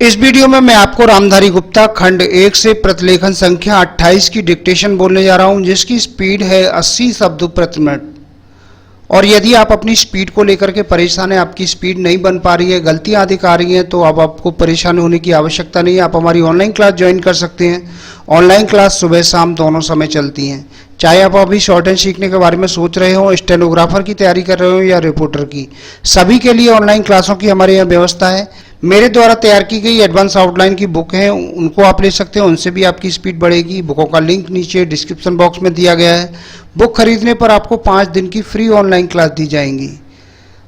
इस वीडियो में मैं आपको रामधारी गुप्ता खंड 1 से प्रतिलेखन संख्या 28 की डिक्टेशन बोलने जा रहा हूं, जिसकी स्पीड है 80 शब्द प्रति मिनट। और यदि आप अपनी स्पीड को लेकर के परेशान हैं, आपकी स्पीड नहीं बन पा रही है, गलतियां अधिक आ रही हैं, तो अब आपको परेशान होने की आवश्यकता नहीं है। आप हमारी ऑनलाइन क्लास ज्वाइन कर सकते हैं। ऑनलाइन क्लास सुबह शाम दोनों समय चलती हैं। चाहे आप अभी शॉर्ट हैंड सीखने के बारे में सोच रहे हो, स्टेनोग्राफर की तैयारी कर रहे हो या रिपोर्टर की, सभी के लिए ऑनलाइन क्लासों की हमारे यहाँ व्यवस्था है। मेरे द्वारा तैयार की गई एडवांस आउटलाइन की बुक है, उनको आप ले सकते हैं, उनसे भी आपकी स्पीड बढ़ेगी। बुकों का लिंक नीचे डिस्क्रिप्शन बॉक्स में दिया गया है। बुक खरीदने पर आपको 5 दिन की फ्री ऑनलाइन क्लास दी जाएंगी।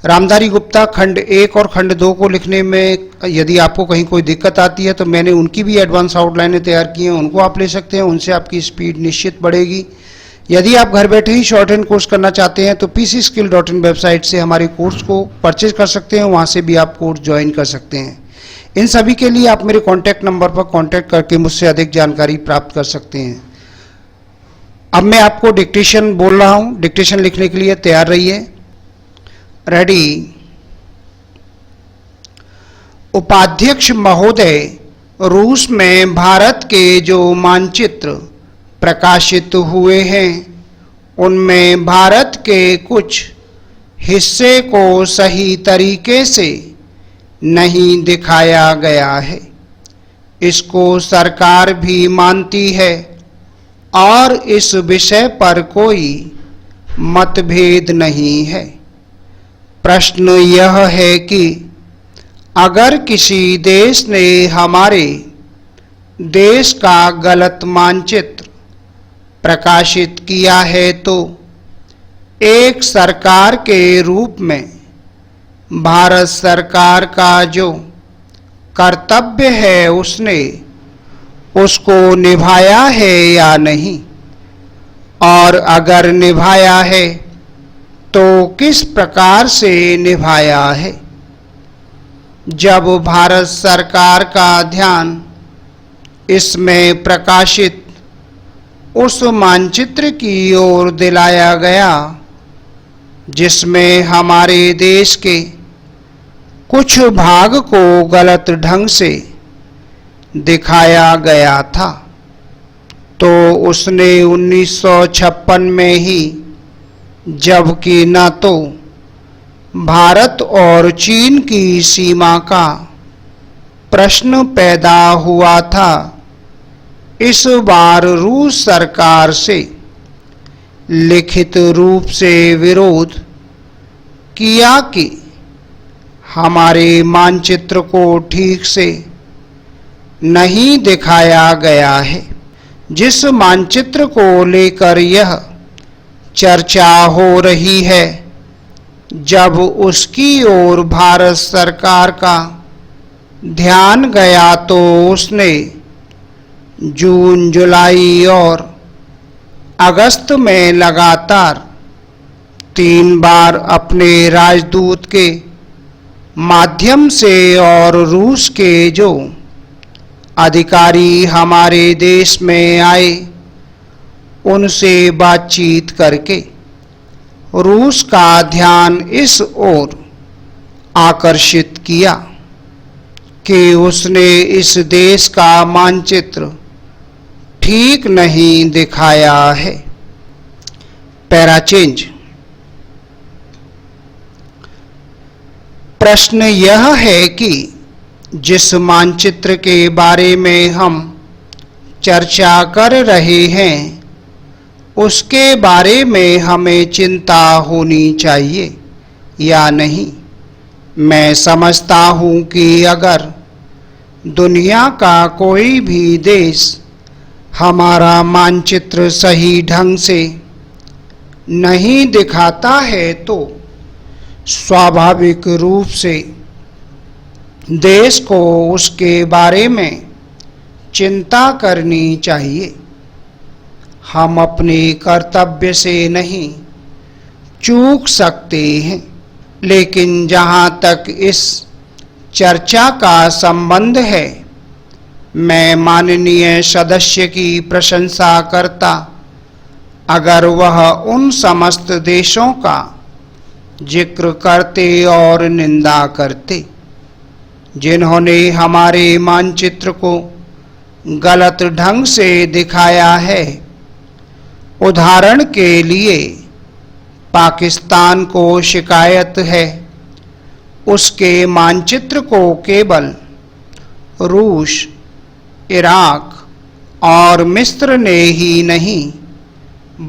रामधारी गुप्ता खंड 1 और खंड 2 को लिखने में यदि आपको कहीं कोई दिक्कत आती है तो मैंने उनकी भी एडवांस आउटलाइनें तैयार की हैं, उनको आप ले सकते हैं, उनसे आपकी स्पीड निश्चित बढ़ेगी। यदि आप घर बैठे ही शॉर्ट हैंड कोर्स करना चाहते हैं तो pcskill.in वेबसाइट से हमारे कोर्स को परचेज कर सकते हैं, वहां से भी आप कोर्स ज्वाइन कर सकते हैं। इन सभी के लिए आप मेरे कॉन्टैक्ट नंबर पर कॉन्टैक्ट करके मुझसे अधिक जानकारी प्राप्त कर सकते हैं। अब मैं आपको डिक्टेशन बोल रहा हूं, डिक्टेशन लिखने के लिए तैयार रहिए। रेडी। उपाध्यक्ष महोदय, रूस में भारत के जो मानचित्र प्रकाशित हुए हैं उनमें भारत के कुछ हिस्से को सही तरीके से नहीं दिखाया गया है। इसको सरकार भी मानती है और इस विषय पर कोई मतभेद नहीं है। प्रश्न यह है कि अगर किसी देश ने हमारे देश का गलत मानचित्र प्रकाशित किया है तो एक सरकार के रूप में भारत सरकार का जो कर्तव्य है उसने उसको निभाया है या नहीं, और अगर निभाया है तो किस प्रकार से निभाया है। जब भारत सरकार का ध्यान इसमें प्रकाशित उस मानचित्र की ओर दिलाया गया जिसमें हमारे देश के कुछ भाग को गलत ढंग से दिखाया गया था, तो उसने 1956 में ही, जबकि न तो भारत और चीन की सीमा का प्रश्न पैदा हुआ था, इस बार रूस सरकार से लिखित रूप से विरोध किया कि हमारे मानचित्र को ठीक से नहीं दिखाया गया है। जिस मानचित्र को लेकर यह चर्चा हो रही है, जब उसकी ओर भारत सरकार का ध्यान गया तो उसने जून, जुलाई और अगस्त में लगातार 3 बार अपने राजदूत के माध्यम से और रूस के जो अधिकारी हमारे देश में आए उनसे बातचीत करके रूस का ध्यान इस ओर आकर्षित किया कि उसने इस देश का मानचित्र ठीक नहीं दिखाया है। Para change. प्रश्न यह है कि जिस मानचित्र के बारे में हम चर्चा कर रहे हैं उसके बारे में हमें चिंता होनी चाहिए या नहीं। मैं समझता हूं कि अगर दुनिया का कोई भी देश हमारा मानचित्र सही ढंग से नहीं दिखाता है तो स्वाभाविक रूप से देश को उसके बारे में चिंता करनी चाहिए। हम अपने कर्तव्य से नहीं चूक सकते हैं, लेकिन जहाँ तक इस चर्चा का संबंध है, मैं माननीय सदस्य की प्रशंसा करता अगर वह उन समस्त देशों का जिक्र करते और निंदा करते जिन्होंने हमारे मानचित्र को गलत ढंग से दिखाया है। उदाहरण के लिए पाकिस्तान को शिकायत है उसके मानचित्र को केवल रूस, इराक और मिस्र ने ही नहीं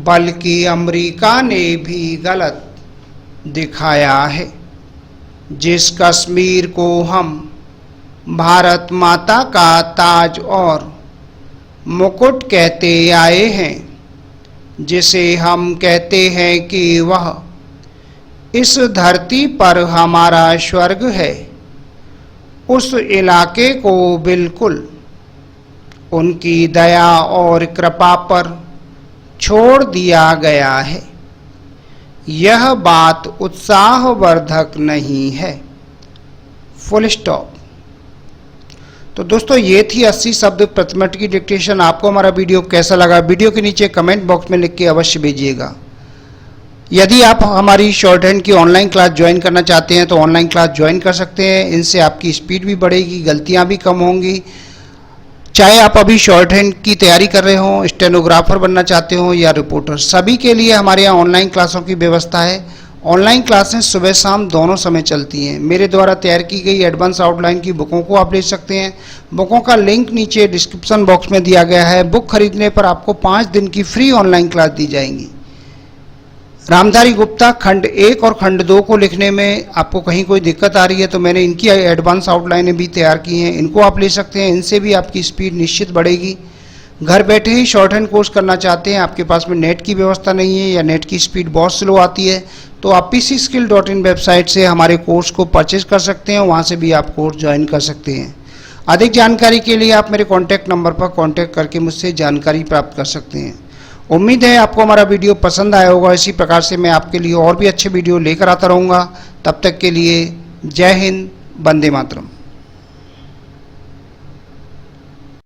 बल्कि अमेरिका ने भी गलत दिखाया है। जिस कश्मीर को हम भारत माता का ताज और मुकुट कहते आए हैं, जिसे हम कहते हैं कि वह इस धरती पर हमारा स्वर्ग है, उस इलाके को बिल्कुल उनकी दया और कृपा पर छोड़ दिया गया है। यह बात उत्साहवर्धक नहीं है। Full stop. तो दोस्तों ये थी 80 शब्द प्रति मिनट की डिक्टेशन। आपको हमारा वीडियो कैसा लगा वीडियो के नीचे कमेंट बॉक्स में लिख के अवश्य भेजिएगा। यदि आप हमारी शॉर्ट हैंड की ऑनलाइन क्लास ज्वाइन करना चाहते हैं तो ऑनलाइन क्लास ज्वाइन कर सकते हैं। इनसे आपकी स्पीड भी बढ़ेगी, गलतियां भी कम होंगी। चाहे आप अभी शॉर्ट हैंड की तैयारी कर रहे हो, स्टेनोग्राफर बनना चाहते हो या रिपोर्टर, सभी के लिए हमारे यहाँ ऑनलाइन क्लासों की व्यवस्था है। ऑनलाइन क्लासें सुबह शाम दोनों समय चलती हैं। मेरे द्वारा तैयार की गई एडवांस आउटलाइन की बुकों को आप ले सकते हैं। बुकों का लिंक नीचे डिस्क्रिप्शन बॉक्स में दिया गया है। बुक खरीदने पर आपको 5 दिन की फ्री ऑनलाइन क्लास दी जाएंगी। रामधारी गुप्ता खंड 1 और खंड 2 को लिखने में आपको कहीं कोई दिक्कत आ रही है तो मैंने इनकी एडवांस आउटलाइनें भी तैयार की हैं, इनको आप ले सकते हैं। इनसे भी आपकी स्पीड निश्चित बढ़ेगी। घर बैठे ही शॉर्ट हैंड कोर्स करना चाहते हैं, आपके पास में नेट की व्यवस्था नहीं है या नेट की स्पीड बहुत स्लो आती है, तो आप pcskill.in वेबसाइट से हमारे कोर्स को परचेज कर सकते हैं। वहाँ से भी आप कोर्स ज्वाइन कर सकते हैं। अधिक जानकारी के लिए आप मेरे कॉन्टैक्ट नंबर पर कॉन्टैक्ट करके मुझसे जानकारी प्राप्त कर सकते हैं। उम्मीद है आपको हमारा वीडियो पसंद आया होगा। इसी प्रकार से मैं आपके लिए और भी अच्छे वीडियो लेकर आता रहूँगा। तब तक के लिए जय हिंद, वंदे मातरम।